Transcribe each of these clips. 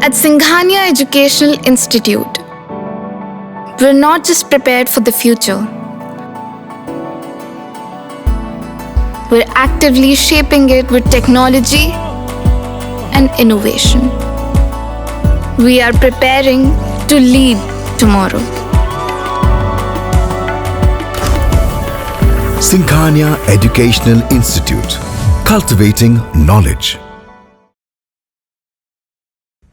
At Singhania Educational Institute, we're not just prepared for the future, we're actively shaping it with technology and innovation. We are preparing to lead tomorrow. Singhania Educational Institute, cultivating knowledge.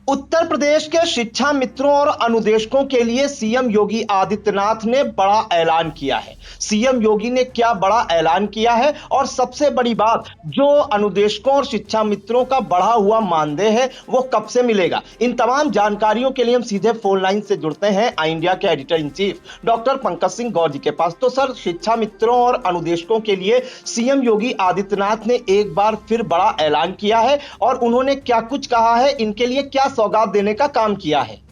Uttar Pradesh के शिक्षा मित्रों और अनुदेशकों के लिए CM Yogi Adityanath ने बड़ा ऐलान किया है। सीएम योगी ने क्या बड़ा ऐलान किया है और सबसे बड़ी बात, जो अनुदेशकों और शिक्षा मित्रों का बढ़ा हुआ मानदेय है वो कब से मिलेगा? इन तमाम जानकारियों के लिए हम सीधे फोन लाइन से जुड़ते हैं आई इंडिया के editor in chief doctor Pankaj Singh Gaur ji के पास। तो सर, शिक्षा मित्रों और अनुदेशकों के लिए सीएम योगी आदित्यनाथ ने एक बार फिर बड़ा ऐलान किया है और उन्होंने क्या कुछ कहा है, इनके लिए क्या सौगात देने का काम किया है?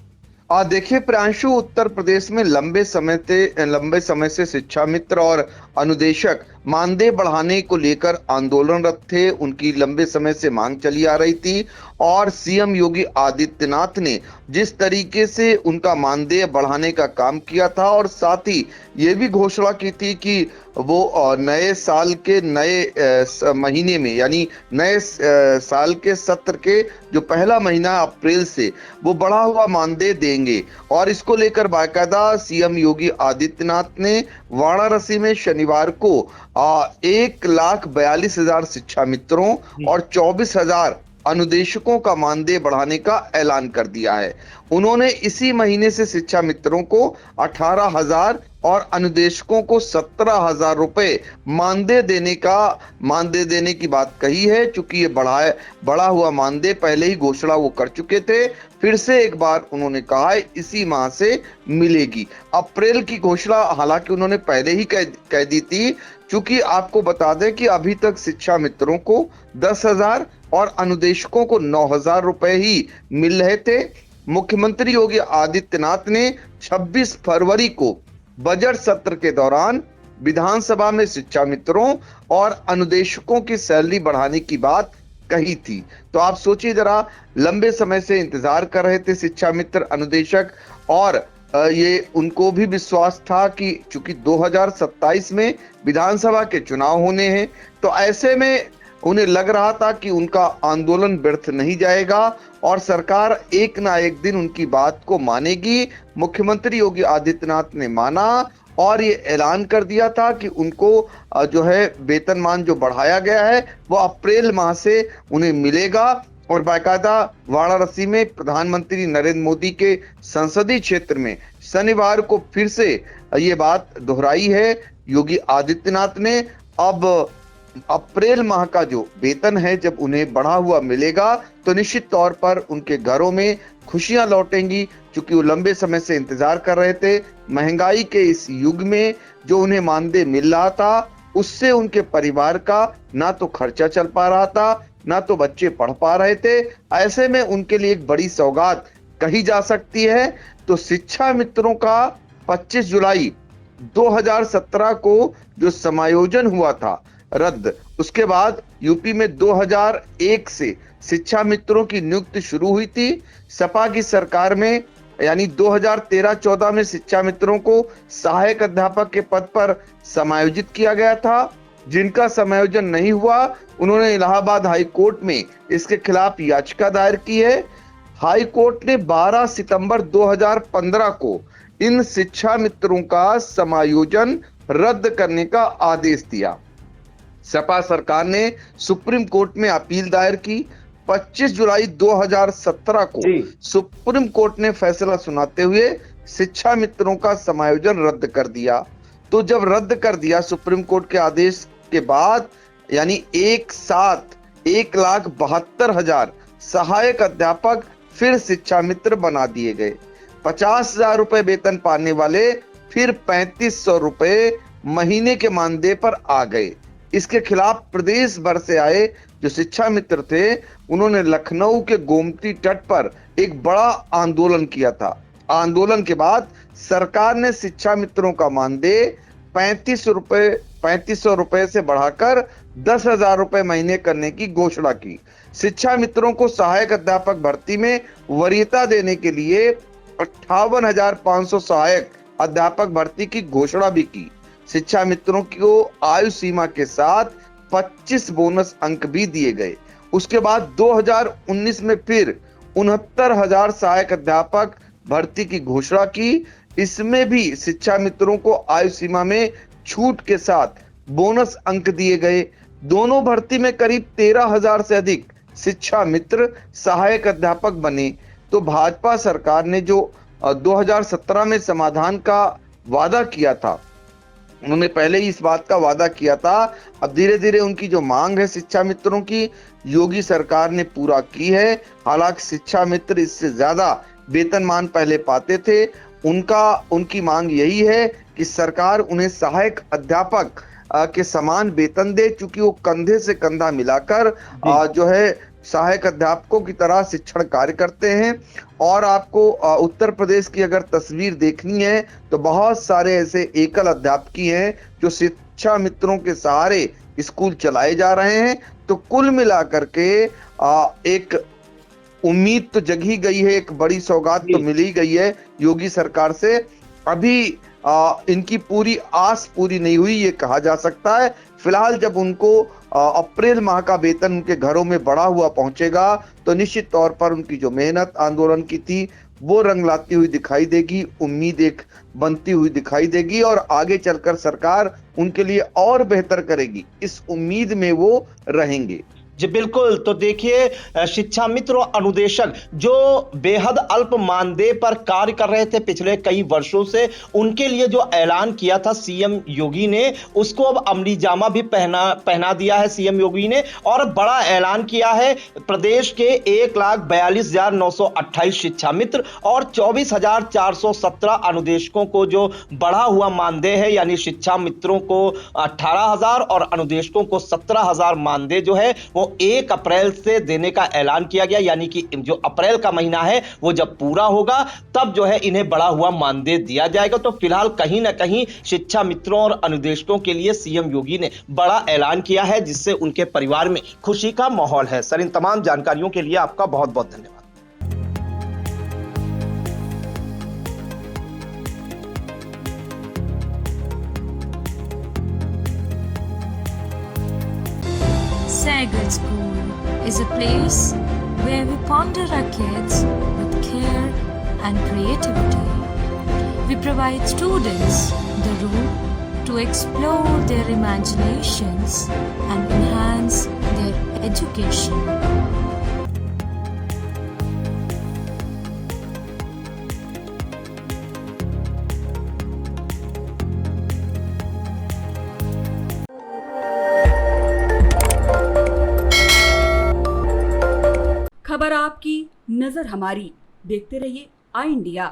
देखिए प्रियांशु, उत्तर प्रदेश में लंबे समय से शिक्षा मित्र और अनुदेशक मानदेय बढ़ाने को लेकर आंदोलनरत थे। उनकी लंबे समय से मांग चली आ रही थी और सीएम योगी आदित्यनाथ ने जिस तरीके से उनका मानदेय बढ़ाने का काम किया था और साथ ही ये भी घोषणा की थी कि वो नए साल के नए महीने में, यानी नए साल के सत्र के जो पहला महीना अप्रैल से वो बढ़ा हुआ मानदेय देंगे। और इसको लेकर बाकायदा सीएम योगी आदित्यनाथ ने वाराणसी में शनिवार को 1,42,000 शिक्षा मित्रों और 24,000 अनुदेशकों का मानदेय बढ़ाने का ऐलान कर दिया है। उन्होंने इसी महीने से शिक्षा मित्रों को 18,000 और अनुदेशकों को 17,000 रुपए मानदेय देने की बात कही है। चूंकि ये बढ़ा हुआ मानदेय पहले ही घोषणा वो कर चुके थे, फिर से एक बार उन्होंने कहा है इसी माह से मिलेगी। अप्रैल की घोषणा हालांकि उन्होंने पहले ही कह दी थी। चूंकि आपको बता दें कि अभी तक शिक्षा मित्रों को 10,000 और अनुदेशकों को 9,000 रुपए ही मिल रहे थे। मुख्यमंत्री योगी आदित्यनाथ ने 26 फरवरी को बजट सत्र के दौरान विधानसभा में शिक्षा मित्रों और अनुदेशकों की सैलरी बढ़ाने की बात कही थी। तो आप सोचिए जरा, लंबे समय से इंतजार कर रहे थे शिक्षा मित्र, अनुदेशक, और ये उनको भी विश्वास था कि चूंकि 2027 में विधानसभा के चुनाव होने हैं, तो ऐसे में उन्हें लग रहा था कि उनका आंदोलन व्यर्थ नहीं जाएगा और सरकार एक ना एक दिन उनकी बात को मानेगी। मुख्यमंत्री योगी आदित्यनाथ ने माना और ये ऐलान कर दिया था कि उनको जो है वेतनमान जो बढ़ाया गया है वो अप्रैल माह से उन्हें मिलेगा। और बाकायदा वाराणसी में प्रधानमंत्री नरेंद्र मोदी के संसदीय क्षेत्र में शनिवार को फिर से ये बात दोहराई है योगी आदित्यनाथ ने। अब अप्रैल माह का जो वेतन है जब उन्हें बढ़ा हुआ मिलेगा तो निश्चित तौर पर उनके घरों में खुशियां लौटेंगी। क्योंकि वो लंबे समय से इंतजार कर रहे थे। महंगाई के इस युग में जो उन्हें मानदेय मिल रहा था उससे उनके परिवार का ना तो खर्चा चल पा रहा था, ना तो बच्चे पढ़ पा रहे थे। ऐसे में उनके लिए एक बड़ी सौगात कही जा सकती है। तो शिक्षा मित्रों का 25 जुलाई 2017 को जो समायोजन हुआ था रद्द, उसके बाद यूपी में 2001 से शिक्षा मित्रों की नियुक्ति शुरू हुई थी। सपा की सरकार में यानी 2013-14 में शिक्षा मित्रों को सहायक अध्यापक के पद पर समायोजित किया गया था। जिनका समायोजन नहीं हुआ उन्होंने इलाहाबाद हाई कोर्ट में इसके खिलाफ याचिका दायर की है। हाई कोर्ट ने 12 सितंबर 2015 को इन शिक्षा मित्रों का समायोजन रद्द करने का आदेश दिया। सपा सरकार ने सुप्रीम कोर्ट में अपील दायर की। 25 जुलाई 2017 को सुप्रीम कोर्ट ने फैसला सुनाते हुए शिक्षा मित्रों का समायोजन रद्द कर दिया। तो जब रद्द कर दिया सुप्रीम कोर्ट के आदेश के बाद, यानी एक साथ 1,72,000 सहायक अध्यापक फिर शिक्षा मित्र बना दिए गए। 50,000 रुपए वेतन पाने वाले फिर 3,500 रुपए महीने के मानदेय पर आ गए। इसके खिलाफ प्रदेश भर से आए जो शिक्षा मित्र थे उन्होंने लखनऊ के गोमती तट पर एक बड़ा आंदोलन किया था। आंदोलन के बाद सरकार ने शिक्षा मित्रों का मानदेय ₹3500 से बढ़ाकर 10,000 रुपए महीने करने की घोषणा की। शिक्षा मित्रों को सहायक अध्यापक भर्ती में वरीयता देने के लिए 58,500 सहायक अध्यापक भर्ती की घोषणा भी की। शिक्षा मित्रों को आयु सीमा के साथ 25 बोनस अंक भी दिए गए। उसके बाद 2019 में फिर 69,000 सहायक अध्यापक भर्ती की घोषणा की। इसमें भी शिक्षा मित्रों को आयु सीमा में छूट के साथ बोनस अंक दिए गए। दोनों भर्ती में करीब 13,000 से अधिक शिक्षा मित्र सहायक अध्यापक बने। तो भाजपा सरकार ने जो 2017 में समाधान का वादा किया था, उन्होंने पहले ही इस बात का वादा किया था। अब धीरे धीरे उनकी जो मांग है शिक्षा मित्रों की, योगी सरकार ने पूरा की है। हालांकि शिक्षा मित्र इससे ज्यादा वेतनमान पहले पाते थे। उनकी मांग यही है कि सरकार उन्हें सहायक अध्यापक के समान वेतन दे, क्योंकि वो कंधे से कंधा मिलाकर जो है सहायक अध्यापकों की तरह शिक्षण कार्य करते हैं। और आपको उत्तर प्रदेश की अगर तस्वीर देखनी है तो बहुत सारे ऐसे एकल अध्यापकी हैं जो शिक्षा मित्रों के सहारे स्कूल चलाए जा रहे हैं। तो कुल मिलाकर के एक उम्मीद तो जगी गई है, एक बड़ी सौगात तो मिली गई है योगी सरकार से। अभी इनकी पूरी आस पूरी नहीं हुई ये कहा जा सकता है। फिलहाल जब उनको अप्रैल माह का वेतन उनके घरों में बढ़ा हुआ पहुंचेगा तो निश्चित तौर पर उनकी जो मेहनत आंदोलन की थी वो रंग लाती हुई दिखाई देगी, उम्मीद एक बनती हुई दिखाई देगी और आगे चलकर सरकार उनके लिए और बेहतर करेगी, इस उम्मीद में वो रहेंगे। जी बिल्कुल। तो देखिए, शिक्षा मित्र और अनुदेशक जो बेहद अल्प मानदेय पर कार्य कर रहे थे पिछले कई वर्षों से, उनके लिए जो ऐलान किया था सीएम योगी ने, उसको अब अमली जामा भी पहना दिया है सीएम योगी ने। और बड़ा ऐलान किया है, प्रदेश के 1,42,928 शिक्षा मित्र और 24,417 अनुदेशकों को जो बढ़ा हुआ मानदेय है, यानी शिक्षा मित्रों को 18,000 और अनुदेशकों को 17,000 मानदेय जो है वो 1 अप्रैल से देने का ऐलान किया गया। यानी कि जो अप्रैल का महीना है वो जब पूरा होगा तब जो है इन्हें बढ़ा हुआ मानदेय दिया जाएगा। तो फिलहाल कहीं ना कहीं शिक्षा मित्रों और अनुदेशकों के लिए सीएम योगी ने बड़ा ऐलान किया है, जिससे उनके परिवार में खुशी का माहौल है। सर, इन तमाम जानकारियों के लिए आपका बहुत बहुत धन्यवाद। Sagal School is a place where we ponder our kids with care and creativity. We provide students the room to explore their imaginations and enhance their education. खबर आपकी, नजर हमारी। देखते रहिए आई इंडिया।